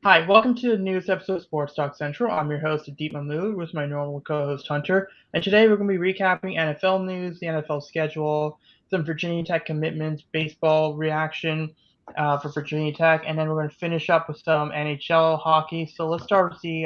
Hi, welcome to the newest episode of Sports Talk Central. I'm your host, Deep Mahmood, with my normal co-host Hunter. And today we're going to be recapping NFL news, the NFL schedule, some Virginia Tech commitments, baseball reaction for Virginia Tech, and then we're going to finish up with some NHL hockey. So let's start with the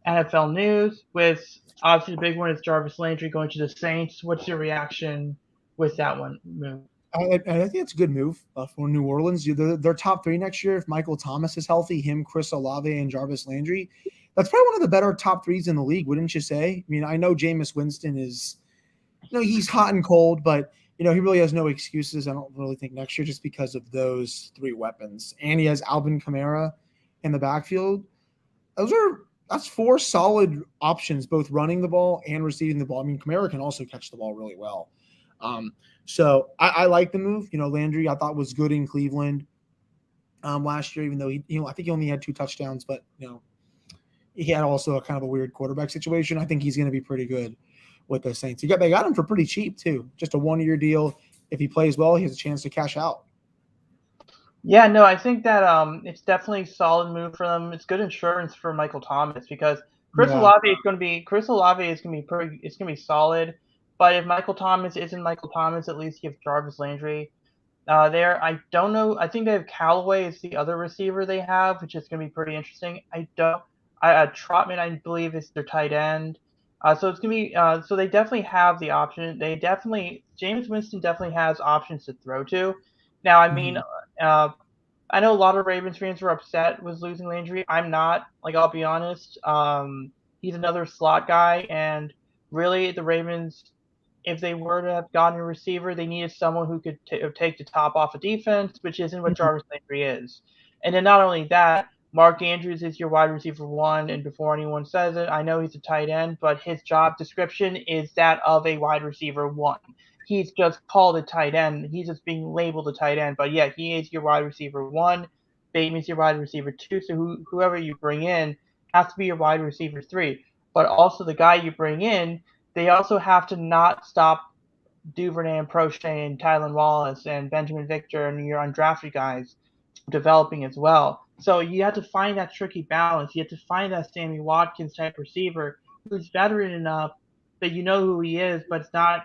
NFL news. With obviously the big one is Jarvis Landry going to the Saints. What's your reaction with that one move? I think it's a good move for New Orleans. They're top three next year. If Michael Thomas is healthy, him, Chris Olave, and Jarvis Landry, that's probably one of the better top threes in the league, wouldn't you say? I mean, I know Jameis Winston is, he's hot and cold, but he really has no excuses. I don't really think next year just because of those three weapons. And he has Alvin Kamara in the backfield. That's four solid options, both running the ball and receiving the ball. I mean, Kamara can also catch the ball really well. So I like the move. Landry I thought was good in Cleveland last year, even though I think he only had 2 touchdowns, but he had also a kind of a weird quarterback situation. I think he's going to be pretty good with the Saints. They got him for pretty cheap too, just a 1-year deal. If he plays well, he has a chance to cash out. Yeah, no, I think that it's definitely a solid move for them. It's good insurance for Michael Thomas because Yeah. Chris Olave is gonna be pretty. It's gonna be solid. But if Michael Thomas isn't Michael Thomas, at least you have Jarvis Landry there. I don't know. I think they have Callaway is the other receiver they have, which is gonna be pretty interesting. I don't. Trotman, I believe, is their tight end. So it's gonna be. So they definitely have the option. James Winston definitely has options to throw to. Now, I mean, Mhm. uh, I know a lot of Ravens fans were upset with losing Landry. I'm not. Like, I'll be honest. He's another slot guy, and really, the Ravens, if they were to have gotten a receiver, they needed someone who could take the top off of defense, which isn't what Mhm. Jarvis Landry is. And then not only that, Mark Andrews is your wide receiver one, and before anyone says it, I know he's a tight end, but his job description is that of a wide receiver one. He's just called a tight end. He's just being labeled a tight end. But yeah, he is your wide receiver one. Bateman's your wide receiver two. So whoever you bring in has to be your wide receiver three. But also the guy you bring in, they also have to not stop Duvernay and Prochet and Tylen Wallace and Benjamin Victor and your undrafted guys developing as well. So you have to find that tricky balance. You have to find that Sammy Watkins type receiver who's veteran enough that you know who he is, but it's not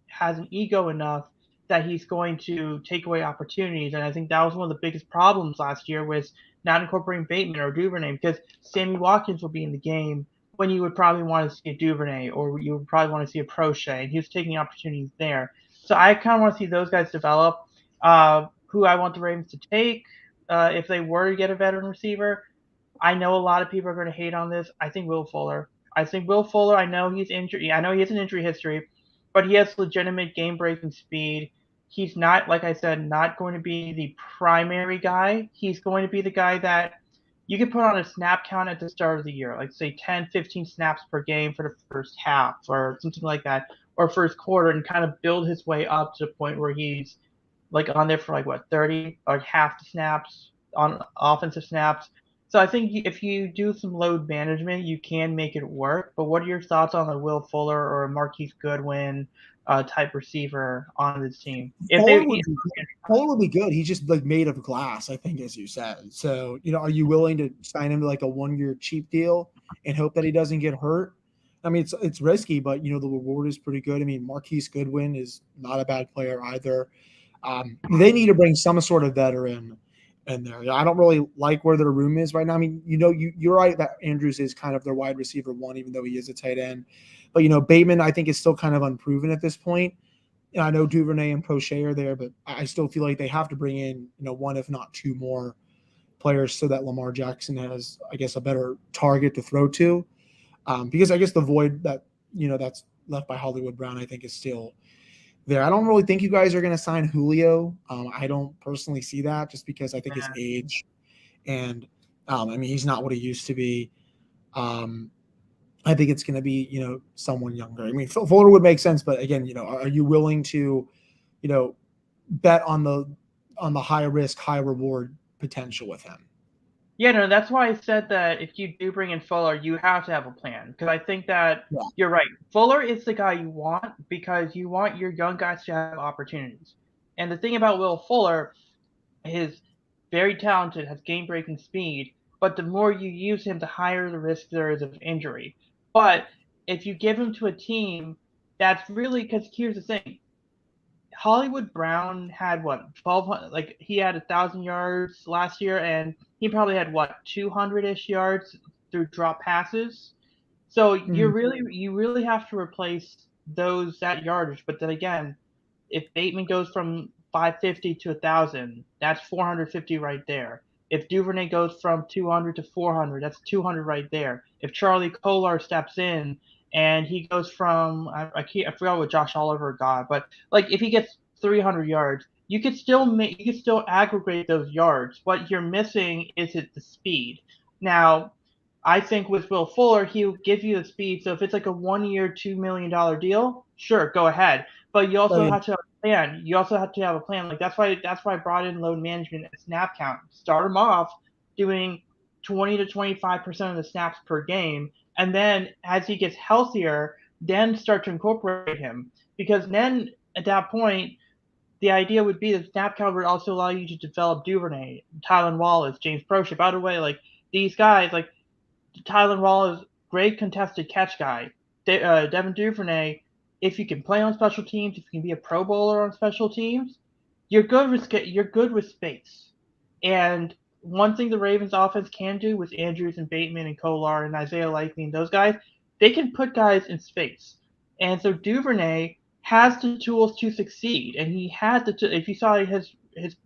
has an ego enough that he's going to take away opportunities. And I think that was one of the biggest problems last year was not incorporating Bateman or Duvernay because Sammy Watkins will be in the game when you would probably want to see a Duvernay or you would probably want to see a Prochet, and he was taking opportunities there. So I kind of want to see those guys develop. Who I want the Ravens to take if they were to get a veteran receiver. I know a lot of people are going to hate on this. I think Will Fuller. I think Will Fuller. I know he's injured. I know he has an injury history, but he has legitimate game-breaking speed. He's not, like I said, not going to be the primary guy. He's going to be the guy that you could put on a snap count at the start of the year, like say 10, 15 snaps per game for the first half or something like that, or first quarter, and kind of build his way up to the point where he's like on there for like what 30, like half the snaps on offensive snaps. So I think if you do some load management, you can make it work. But what are your thoughts on the Will Fuller or Marquise Goodwin type receiver on this team? If Fuller they, would be Fuller would be good. He's just like made of glass, I think, as you said. So, are you willing to sign him to like a 1-year cheap deal and hope that he doesn't get hurt? I mean, it's risky, but the reward is pretty good. I mean, Marquise Goodwin is not a bad player either. They need to bring some sort of veteran in there. I don't really like where their room is right now. I mean, you're right that Andrews is kind of their wide receiver one, even though he is a tight end. But Bateman, I think, is still kind of unproven at this point. I know Duvernay and Prochet are there, but I still feel like they have to bring in, one if not two more players so that Lamar Jackson has, I guess, a better target to throw to. Because I guess the void that's left by Hollywood Brown, I think, is still there. I don't really think you guys are going to sign Julio. I don't personally see that just because I think his age and I mean he's not what he used to be. Um, I think it's going to be someone younger. I mean Fuller would make sense, but again, are you willing to bet on the high risk, high reward potential with him? yeah, no, that's why I said that if you do bring in Fuller, you have to have a plan because I think that Yeah. you're right. Fuller is the guy you want because you want your young guys to have opportunities. And the thing about Will Fuller is very talented, has game-breaking speed, but the more you use him, the higher the risk there is of injury. But if you give him to a team that's really, because here's the thing, Hollywood Brown had what 1,200, like he had 1,000 yards last year, and he probably had what 200-ish yards through drop passes. So Mhm. you really have to replace that yardage. But then again, if Bateman goes from 550 to 1,000, that's 450 right there. If Duvernay goes from 200 to 400, that's 200 right there. If Charlie Kolar steps in and he goes from I forgot what Josh Oliver got, but like if he gets 300 yards, you could still aggregate those yards. What you're missing is the speed. Now, I think with Will Fuller, he'll give you the speed. So if it's like a 1 year, $2 million deal, sure, go ahead. But you Oh also yeah, have to have a plan. You also have to have a plan. Like that's why I brought in load management and snap count. Start him off doing 20 to 25% of the snaps per game, and then as he gets healthier, then start to incorporate him. Because then at that point, the idea would be that snap count would also allow you to develop Duvernay, Tylan Wallace, James Prochet. By the way, like these guys, like Tylan Wallace, great contested catch guy. Devin Duvernay, if you can play on special teams, if you can be a Pro Bowler on special teams, you're good with space. And one thing the Ravens offense can do with Andrews and Bateman and Kolar and Isaiah Likely and those guys, they can put guys in space. And so Duvernay has the tools to succeed, and he had if you saw his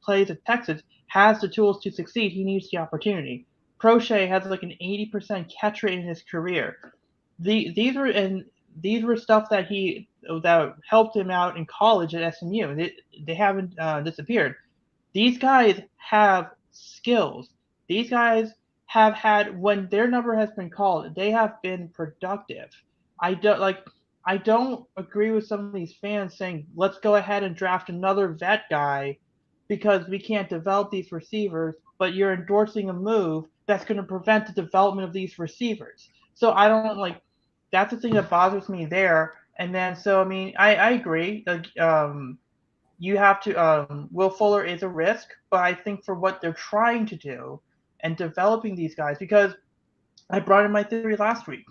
plays at Texas, has the tools to succeed. He needs the opportunity. Prochet has like an 80% catch rate in his career. These were stuff that helped him out in college at SMU. They haven't disappeared. These guys have skills. These guys have had when their number has been called, they have been productive. I don't like I don't agree with some of these fans saying, "Let's go ahead and draft another vet guy because we can't develop these receivers," but you're endorsing a move that's going to prevent the development of these receivers. So I don't like that's the thing that bothers me there. And then so I mean I agree. Like you have to Will Fuller is a risk, but I think for what they're trying to do and developing these guys, because I brought in my theory last week.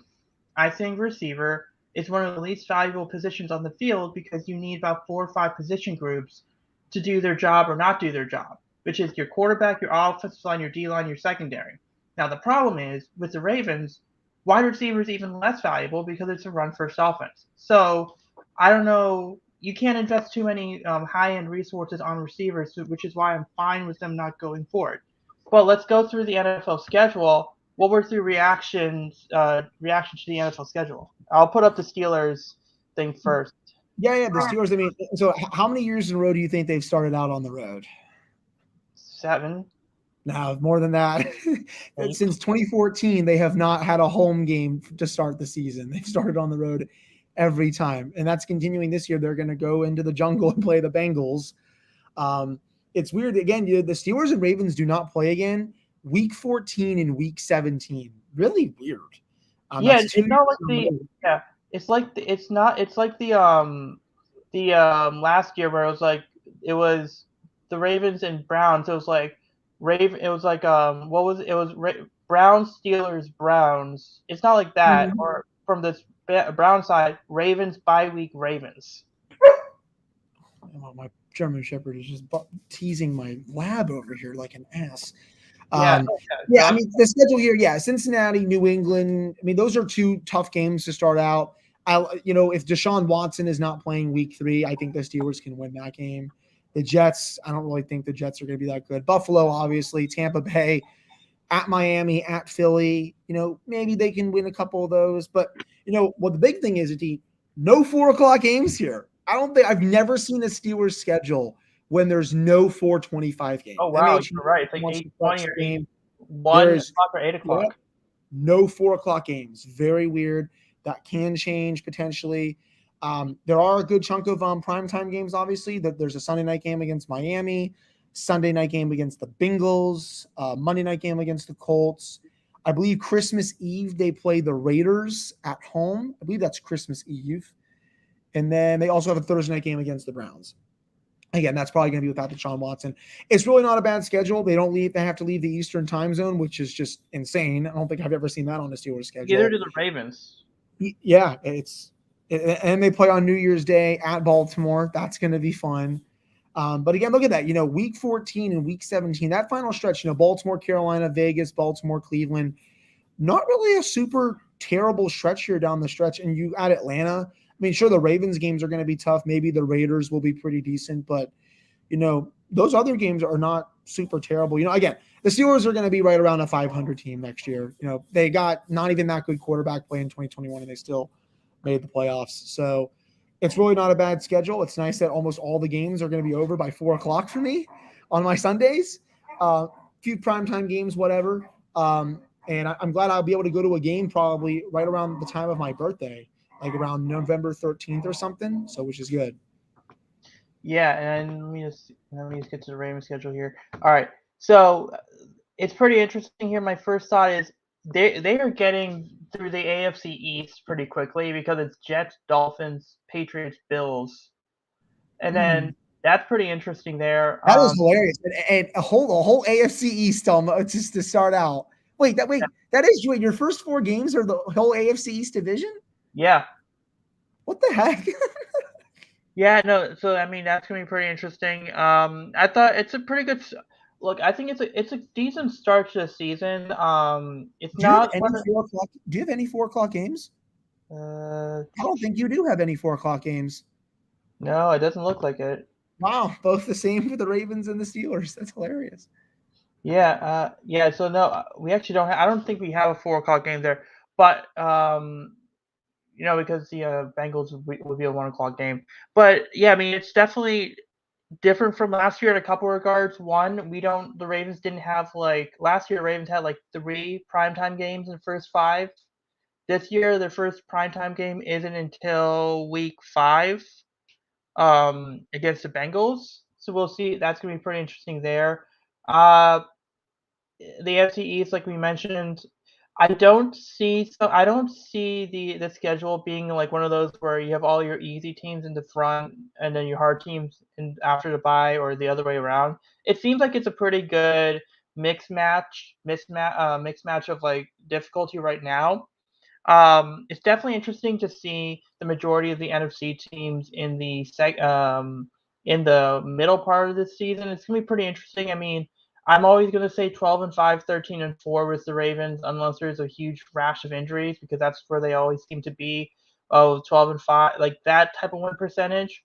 I think receiver is one of the least valuable positions on the field because you need about 4 or 5 position groups to do their job or not do their job, which is your quarterback, your offensive line, your D line, your secondary. Now the problem is with the Ravens, wide receiver is even less valuable because it's a run first offense. So I don't know. You can't invest too many high end resources on receivers, which is why I'm fine with them not going forward. But let's go through the NFL schedule. What were the reactions to the NFL schedule? I'll put up the Steelers thing first. yeah, yeah. The Steelers. I mean, so how many years in a row do you think they've started out on the road? 7, Now, more than that. 8. Since 2014, they have not had a home game to start the season. They've started on the road every time, and that's continuing this year. They're going to go into the jungle and play the Bengals. Um, it's weird. Again, the Steelers and Ravens do not play again. Week 14 and week 17. Really weird. Yeah, That's 2 it's years not like in a row. yeah, it's like the last year where it was the Ravens and Browns. It was like Raven. It was like what was it? It was Browns, Steelers, Browns. It's not like that. Mhm. Or from this Brown side, Ravens bye week Ravens. Oh, my German Shepherd is just teasing my lab over here like an ass. Yeah, Um, okay. yeah, I So mean the schedule here, yeah, Cincinnati, New England. I mean, those are two tough games to start out. If Deshaun Watson is not playing week 3, I think the Steelers can win that game. The Jets, I don't really think the Jets are going to be that good. Buffalo, obviously, Tampa Bay, at Miami, at Philly. Maybe they can win a couple of those. But what the big thing is, no 4 o'clock games here. I've never seen a Steelers schedule when there's no 4:25 game. oh wow, MH you're right. It's like wants to start 8:20 or game. There 1 is o'clock or 8 yeah, o'clock. no 4 o'clock games. Very weird. That can change potentially. There are a good chunk of primetime games, obviously. There's a Sunday night game against Miami, Sunday night game against the Bengals, Monday night game against the Colts. I believe Christmas Eve they play the Raiders at home. I believe that's Christmas Eve. And then they also have a Thursday night game against the Browns. Again, that's probably going to be without Deshaun Watson. It's really not a bad schedule. They don't leave. They have to leave the Eastern time zone, which is just insane. I don't think I've ever seen that on a Steelers Either schedule. to the Ravens. Yeah, and they play on New Year's Day at Baltimore. That's going to be fun. But again, look at that. Week 14 and week 17, that final stretch. Baltimore, Carolina, Vegas, Baltimore, Cleveland. Not really a super terrible stretch here down the stretch. And you add Atlanta. I mean, sure, the Ravens games are going to be tough. Maybe the Raiders will be pretty decent, but those other games are not super terrible. Again, the Steelers are going to be right around a 500 team next year. They got not even that good quarterback play in 2021, and they still made the playoffs. So it's really not a bad schedule. It's nice that almost all the games are going to be over by 4:00 for me on my Sundays. Few primetime games, whatever. And I'm glad I'll be able to go to a game probably right around the time of my birthday, like around November 13th or something. So, which is good. Yeah, and let me just get to the Ravens schedule here. All right, so it's pretty interesting here. My first thought is they are getting through the AFC East pretty quickly because it's Jets, Dolphins, Patriots, Bills, and then that's pretty interesting there. That is hilarious. And a whole AFC East just to start out. That is your first 4 games are the whole AFC East division? Yeah. What the heck? Yeah, no. So I mean, that's gonna be pretty interesting. I thought it's a pretty good look. I think it's a decent start to the season. It's Do you have not any one. 4:00? Do you have any 4:00 games? Uh, I don't think you do have any 4:00 games. no, it doesn't look like it. Wow, both the same for the Ravens and the Steelers. That's hilarious. Yeah, yeah. So no, we actually don't. I don't think we have a 4 o'clock game there, but because the Bengals would be a 1 o'clock game. But yeah, I mean, it's definitely different from last year in a couple of regards. One, the Ravens didn't have like last year. Ravens had like 3 primetime games in the first 5. This year, their first primetime game isn't until week 5, against the Bengals. So we'll see. That's gonna be pretty interesting there. Uh, the AFC East, like we mentioned, I don't see the schedule being like one of those where you have all your easy teams in the front and then your hard teams after the bye or the other way around. It seems like it's a pretty good mixed match of like difficulty right now. It's definitely interesting to see the majority of the NFC teams in the middle part of this season. It's gonna be pretty interesting. I mean, I'm always gonna say 12-5, 13-4 with the Ravens, unless there's a huge rash of injuries, because that's where they always seem to be. Oh, 12-5, like that type of win percentage.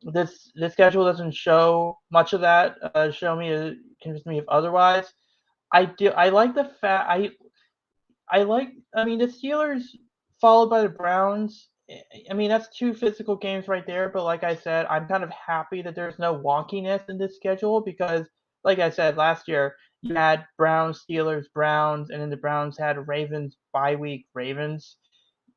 This schedule doesn't show much of that. Convince me of otherwise. I do. I like the fact. I mean, the Steelers followed by the Browns. I mean, that's 2 physical games right there. But like I said, I'm kind of happy that there's no wonkiness in this schedule because, like I said, last year you had Browns, Steelers, Browns, and then the Browns had Ravens, bye week, Ravens.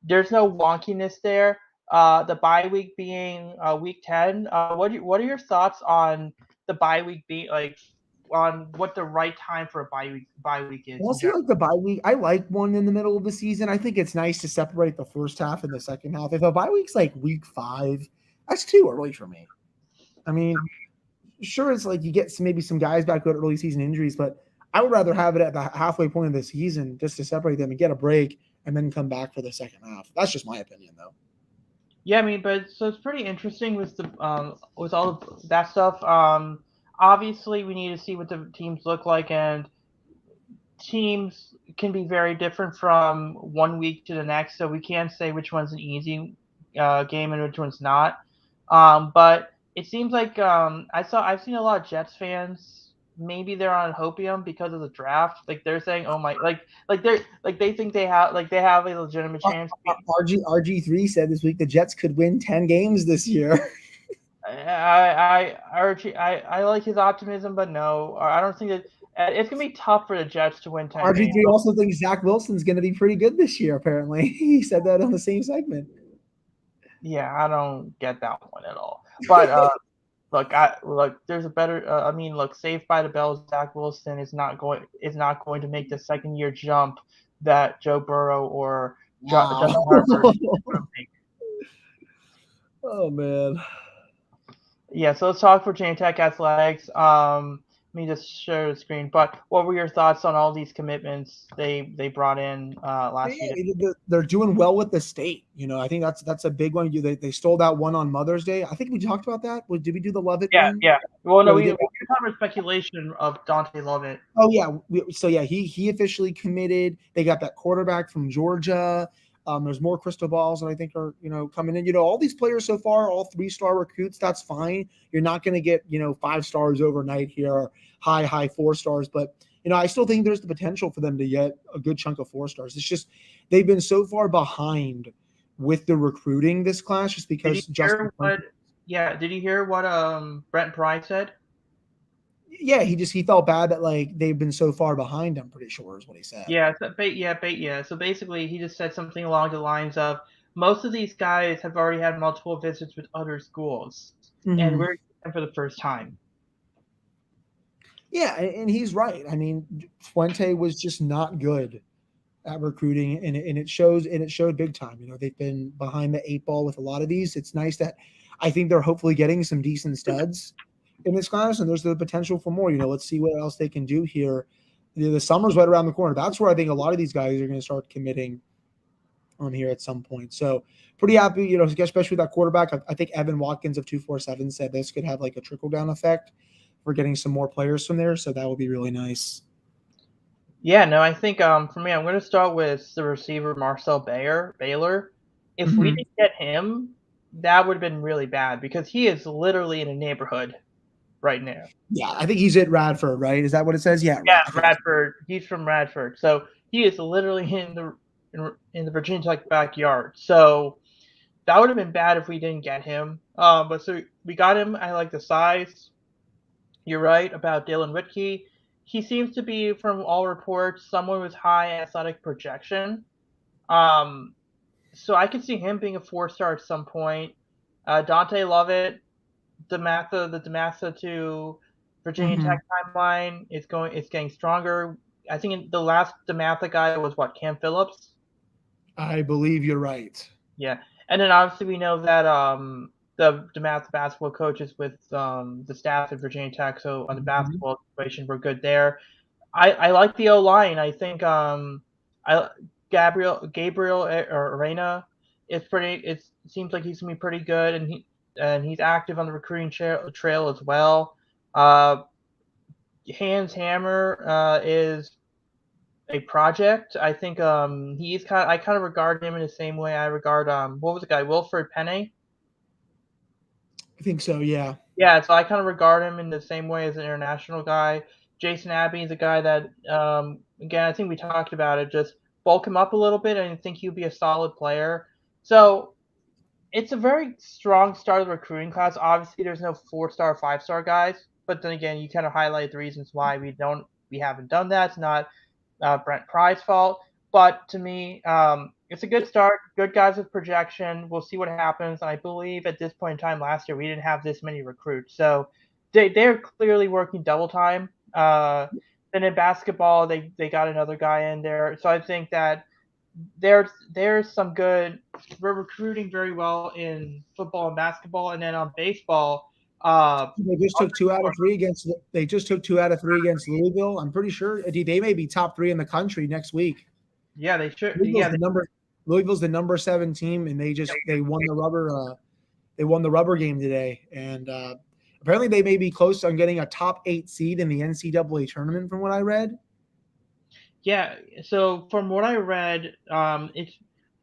There's no wonkiness there. The bye week being week 10. What are your thoughts on the bye week being like on what the right time for a bye week is in Honestly, general? like the bye week, I like one in the middle of the season. I think it's nice to separate the first half and the second half. If a bye week's like week 5, that's too early for me. I mean, sure, it's like you get maybe some guys back who had early season injuries, but I would rather have it at the halfway point of the season just to separate them and get a break and then come back for the second half. That's just my opinion, though. Yeah, I mean, but so it's pretty interesting with all of that stuff. Obviously, we need to see what the teams look like, and teams can be very different from one week to the next. So we can't say which one's an easy game and which one's not. But it seems like I've seen a lot of Jets fans. Maybe they're on hopium because of the draft. Like they're saying, "Oh my!" They think they have a legitimate chance. RG3 said this week the Jets could win 10 games this year. I like his optimism, but no, I don't think that it's gonna be tough for the Jets to win 10 games. RG3 also thinks Zach Wilson's going to be pretty good this year, apparently. He said that on the same segment. Yeah, I don't get that one at all. But look, there's a better. I mean, look, Saved by the Bell, Zach Wilson is not going to make the second year jump that Joe Burrow or Wow. Justin Herbert would make. Oh, man. Yeah, so let's talk Virginia Tech athletics. Let me just share the screen. But what were your thoughts on all these commitments they brought in last few days? Yeah, they're doing well with the state. I think that's a big one. They stole that one on Mother's Day. I think we talked about that. Did we do the Lovett Yeah, one? yeah. Well, Yeah, no, we we did. were talking about speculation of Dante Lovett. Oh yeah. So yeah, he officially committed. They got that quarterback from Georgia. There's more crystal balls that I think are coming in. All these players so far, all 3-star recruits. That's fine. You're not going to get 5 stars overnight here, or high 4 stars. But I still think there's the potential for them to get a good chunk of 4 stars. It's just they've been so far behind with the recruiting this class, just Did you because Justin. hear what? Yeah, did you hear what Brent Pry said? Yeah, he felt bad that like they've been so far behind. I'm pretty sure is what he said. Yeah, yeah. So basically, he just said something along the lines of, most of these guys have already had multiple visits with other schools, and Mm-hmm. we're them for the first time. Yeah, and he's right. I mean, Fuente was just not good at recruiting, and it shows, and it showed big time. They've been behind the 8 ball with a lot of these. It's nice that I think they're hopefully getting some decent studs in this class, and there's the potential for more. Let's see what else they can do here. The summer's right around the corner. That's where I think a lot of these guys are going to start committing on here at some point. So pretty happy, especially with that quarterback. I think Evan Watkins of 247 said this could have like a trickle down effect for getting some more players from there. So that will be really nice. Yeah, no, I think for me, I'm going to start with the receiver Marcel Baylor. If we Mm-hmm. didn't get him, that would have been really bad because he is literally in a neighborhood right now. Yeah, I think he's at Radford, right? Is that what it says? Yeah, Yeah, I think. Radford. He's from Radford, so he is literally in the Virginia Tech backyard. So that would have been bad if we didn't get him. But so we got him. I like the size. You're right about Dylan Whitkey. He seems to be, from all reports, someone with high athletic projection. Um, so I could see him being a 4-star at some point. Dante Lovett, the Dematha to Virginia Mm-hmm. Tech timeline is going. It's getting stronger. I think the last Dematha guy was what, Cam Phillips. I believe you're right. Yeah, and then obviously we know that the Dematha basketball coaches with the staff at Virginia Tech. So on the Mm-hmm. basketball situation, we're good there. I like the O line. I think I Gabriel Arena is pretty. It seems like he's gonna be pretty good, and he's active on the recruiting trail as well. Uh, Hans Hammer is a project. I think I kind of regard him in the same way I regard what was the guy, Wilfred Penney. I think so. Yeah. Yeah, so I kind of regard him in the same way as an international guy. Jason Abbey is a guy that, again, I think we talked about it. Just bulk him up a little bit, and I think he'll be a solid player. So it's a very strong start of the recruiting class. Obviously, there's no 4-star, 5-star guys, but then again, you kind of highlight the reasons why we haven't done that. It's not Brent Pry's fault. But to me, it's a good start. Good guys with projection. We'll see what happens. And I believe at this point in time last year, we didn't have this many recruits. So they're clearly working double time. Then in basketball, they got another guy in there. So I think that there's some good. We're recruiting very well in football and basketball, and then on baseball, uh, They just took 2 out of 3 against. They just took 2 out of 3 against Louisville. I'm pretty sure they may be top 3 in the country next week. yeah, they should. Louisville's Yeah, the number. Louisville's the number 7 team, and they won the rubber. They won the rubber game today, and apparently they may be close on getting a top 8 seed in the NCAA tournament, from what I read. Yeah, so from what I read, it's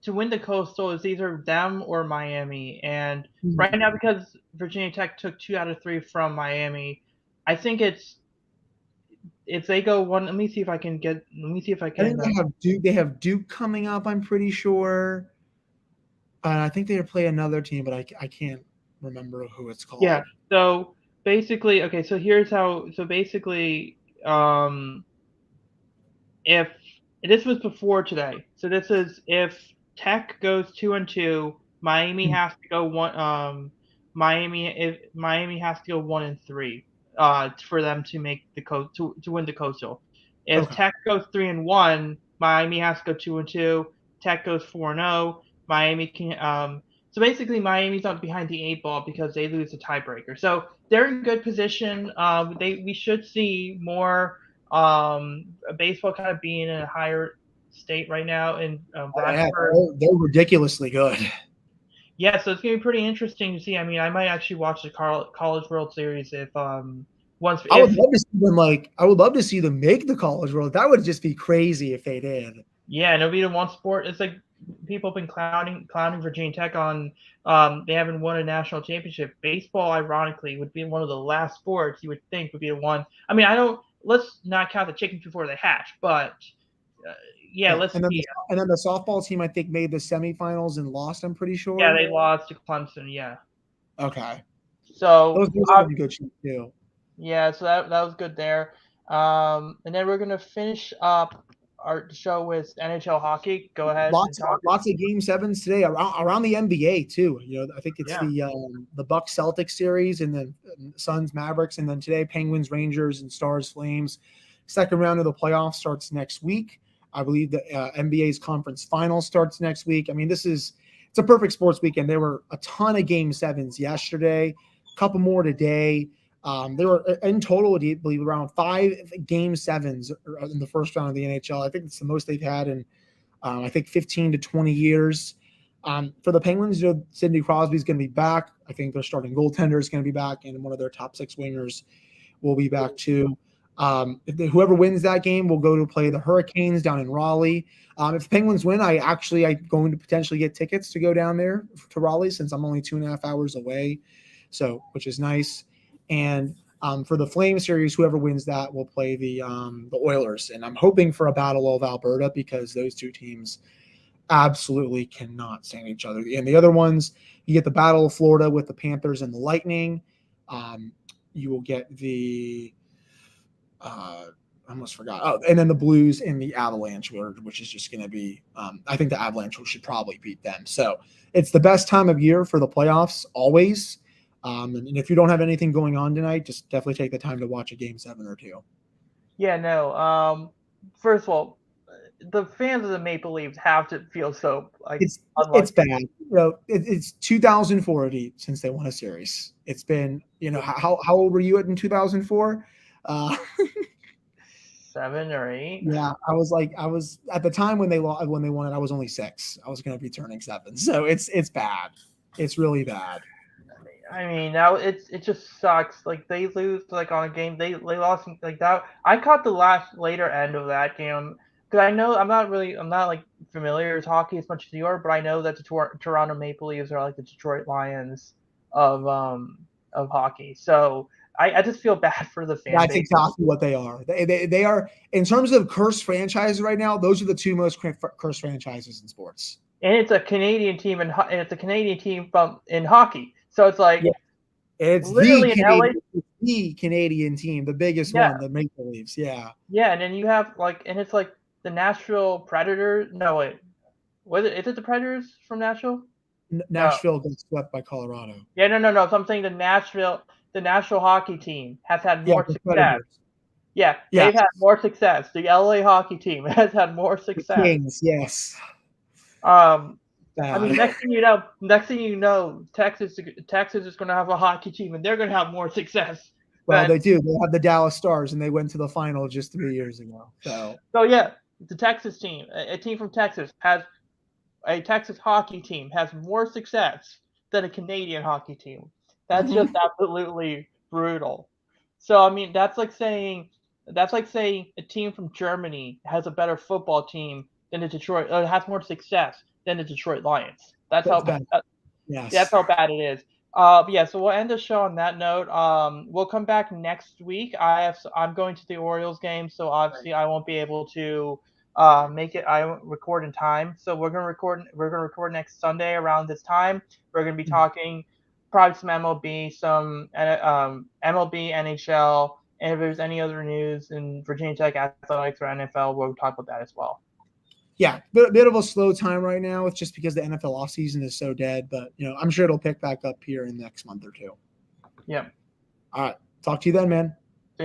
to win the Coastal is either them or Miami. And right now, because Virginia Tech took 2 out of 3 from Miami, I think it's if they go one. Let me see if I can get. Let me see if I I think can. they have Duke. They have Duke coming up. I'm pretty sure. I think they play another team, but I can't remember who it's Yeah. called. So basically, okay. So here's how. So basically, if this was before today, so this is if Tech goes 2-2, Miami has to go one. Miami has to go 1-3, for them to make the to win the Coastal. If Okay. Tech goes 3-1, Miami has to go 2-2. Tech goes 4-0. Miami can So basically, Miami's up behind the 8 ball because they lose the tiebreaker. So they're in good position. We should see more baseball kind of being in a higher state right now in Yeah, Blacksburg. they're ridiculously good. Yeah, so it's gonna be pretty interesting to see. I mean, I might actually watch the College World Series if once I would if love to see them I would love to see them make the College World. That would just be crazy if they did. yeah, and it'll be the one sport. It's like people have been clowning Virginia Tech on they haven't won a national championship. Baseball, ironically, would be one of the last sports you would think would be the one. I mean, I don't. Let's not count the chickens before they hatch, but uh, yeah, Yeah, let's see. and then the softball team I think made the semifinals and lost. I'm pretty Yeah, sure. they lost to Clemson. Yeah, Okay, so those are some good teams too. yeah, so that was good there. And then we're gonna finish up our show with NHL hockey. Go ahead and talk. Lots of game sevens today around the NBA too. I think it's Yeah. the Bucks Celtics series, and then Suns Mavericks, and then today Penguins Rangers and Stars Flames. Second round of the playoffs starts next week. I believe the NBA's conference final starts next week. I mean, it's a perfect sports weekend. There were a ton of game sevens yesterday, a couple more today. There were in total, I believe, around 5 game sevens in the first round of the NHL. I think it's the most they've had in, I think, 15 to 20 years. For the Penguins, Sidney Crosby's going to be back. I think their starting goaltender is going to be back, and one of their top 6 wingers will be back too. Whoever wins that game will go to play the Hurricanes down in Raleigh. If the Penguins win, I'm going to potentially get tickets to go down there to Raleigh since I'm only 2.5 hours away, which is nice. And for the Flame series, whoever wins that will play the Oilers. And I'm hoping for a battle of Alberta because those two teams absolutely cannot stand each other. And the other ones, you get the Battle of Florida with the Panthers and the Lightning. You will get the I almost forgot. Oh, and then the Blues and the Avalanche, which is just going to be. I think the Avalanche should probably beat them. So it's the best time of year for the playoffs always. And if you don't have anything going on tonight, just definitely take the time to watch a game 7 or 2. Yeah, no. First of all, the fans of the Maple Leafs have to feel so like unlucky. It's bad. It's 2040 since they won a series. It's been, how old were you in 2004? 7 or 8. Yeah, I was at the time when they won it. I was only 6. I was going to be turning 7. So it's bad. It's really bad. I mean, now it just sucks. Like they lose like on a game they lost like that. I caught the later end of that game because I know I'm not like familiar with hockey as much as you are, but I know that the Toronto Maple Leafs are like the Detroit Lions of hockey. So I just feel bad for the fan That's base. exactly what they are. They are, in terms of cursed franchises right now. Those are the 2 most cursed franchises in sports. And it's a Canadian team, and it's a Canadian team in hockey. So it's like, yeah. It's literally the Canadian team, the biggest one, the Maple Leafs. Yeah. Yeah, and then you have and it's like the Nashville Predators. No, wait, is it the Predators from Nashville? Nashville got swept by Colorado. Yeah, no. So I'm saying the Nashville hockey team has had more success. Predators. Yeah, they've had more success. The LA hockey team has had more success. The Kings, yes. I mean, next thing you know, Texas is going to have a hockey team, and they're going to have more success. Well, they do. They have the Dallas Stars, and they went to the final just 3 years ago. So yeah, the Texas team, a team from Texas, a Texas hockey team has more success than a Canadian hockey team. That's just absolutely brutal. So I mean, that's like saying a team from Germany has a better football team than the Detroit, has more success than the Detroit Lions. That's how bad. That's how bad it is. Yeah, so we'll end the show on that note. We'll come back next week. I'm going to the Orioles game, so obviously I won't be able to make it. I won't record in time, so we're gonna record next Sunday around this time. We're gonna be talking probably some MLB, some MLB, NHL, and if there's any other news in Virginia Tech athletics or NFL, we'll talk about that as well. Yeah, bit of a slow time right now. It's just because the NFL offseason is so dead, but I'm sure it'll pick back up here in the next month or 2. Yeah. All right. Talk to you then, man.